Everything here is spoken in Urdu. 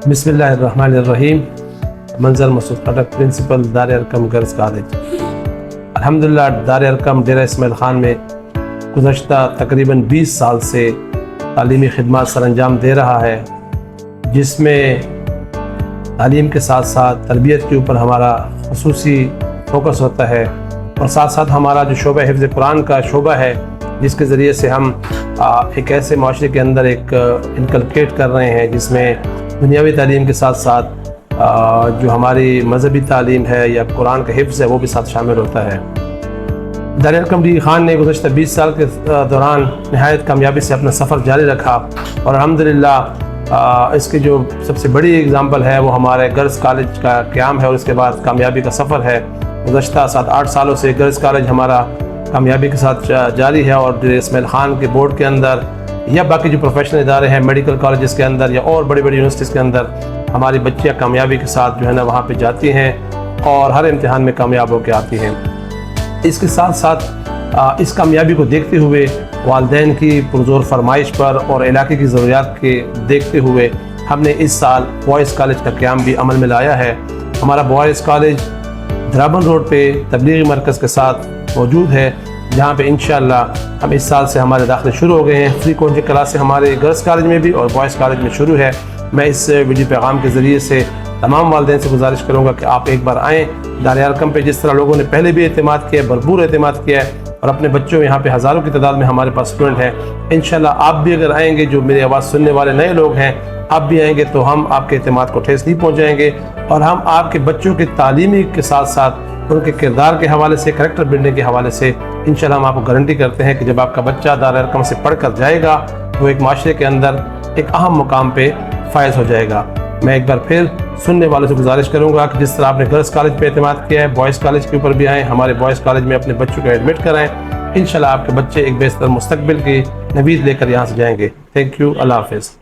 بسم اللہ الرحمن الرحیم۔ منظر مسعود خٹک، پرنسپل دار ارقم گرلز کالج۔ الحمدللہ دار ارقم ڈیرہ اسماعیل خان میں گزشتہ تقریباً 20 سال سے تعلیمی خدمات سر انجام دے رہا ہے، جس میں تعلیم کے ساتھ ساتھ تربیت کے اوپر ہمارا خصوصی فوکس ہوتا ہے، اور ساتھ ساتھ ہمارا جو شعبہ حفظ قرآن کا شعبہ ہے، جس کے ذریعے سے ہم ایک ایسے معاشرے کے اندر ایک انکلکیٹ کر رہے ہیں جس میں دنیاوی تعلیم کے ساتھ ساتھ جو ہماری مذہبی تعلیم ہے یا قرآن کا حفظ ہے وہ بھی ساتھ شامل ہوتا ہے۔ دار ارقم ڈی خان نے گزشتہ 20 سال کے دوران نہایت کامیابی سے اپنا سفر جاری رکھا، اور الحمدللہ اس کی جو سب سے بڑی اگزامپل ہے وہ ہمارے گرلز کالج کا قیام ہے، اور اس کے بعد کامیابی کا سفر ہے۔ گزشتہ 7-8 سالوں سے گرلز کالج ہمارا کامیابی کے ساتھ جاری ہے، اور ڈیرہ اسماعیل خان کے بورڈ کے اندر یا باقی جو پروفیشنل ادارے ہیں، میڈیکل کالجز کے اندر یا اور بڑی بڑی یونیورسٹیز کے اندر ہماری بچیاں کامیابی کے ساتھ جو ہے نا وہاں پہ جاتی ہیں اور ہر امتحان میں کامیاب ہو کے آتی ہیں۔ اس کے ساتھ ساتھ اس کامیابی کو دیکھتے ہوئے والدین کی پرزور فرمائش پر اور علاقے کی ضروریات کے دیکھتے ہوئے ہم نے اس سال بوائز کالج کا قیام بھی عمل میں لایا ہے۔ ہمارا بوائز کالج درابن روڈ پہ تبلیغی مرکز کے ساتھ موجود ہے، جہاں پہ انشاءاللہ ہم اس سال سے ہمارے داخلے شروع ہو گئے ہیں۔ فری کوچنگ کلاس ہمارے گرلز کالج میں بھی اور بوائز کالج میں شروع ہے۔ میں اس ویڈیو پیغام کے ذریعے سے تمام والدین سے گزارش کروں گا کہ آپ ایک بار آئیں دار ارقم پہ۔ جس طرح لوگوں نے پہلے بھی اعتماد کیا ہے، بھرپور اعتماد کیا ہے، اور اپنے بچوں یہاں پہ ہزاروں کی تعداد میں ہمارے پاس اسٹوڈنٹ ہیں۔ انشاءاللہ آپ بھی اگر آئیں گے، جو میری آواز سننے والے نئے لوگ ہیں، آپ بھی آئیں گے تو ہم آپ کے اعتماد کو ٹھیس نہیں پہنچائیں گے، اور ہم آپ کے بچوں کی تعلیمی کے ساتھ ساتھ ان کے کردار کے حوالے سے، کریکٹر بلڈنگ کے حوالے سے انشاءاللہ ہم آپ کو گارنٹی کرتے ہیں کہ جب آپ کا بچہ دار ارقم سے پڑھ کر جائے گا تو ایک معاشرے کے اندر ایک اہم مقام پہ فائز ہو جائے گا۔ میں ایک بار پھر سننے والوں سے گزارش کروں گا کہ جس طرح آپ نے گرلز کالج پہ اعتماد کیا ہے، بوائز کالج کے اوپر بھی آئیں، ہمارے بوائز کالج میں اپنے بچوں کو ایڈمٹ کرائیں۔ انشاءاللہ آپ کے بچے ایک بہتر مستقبل کی نوید لے کر یہاں سے جائیں گے۔ تھینک یو، اللہ حافظ۔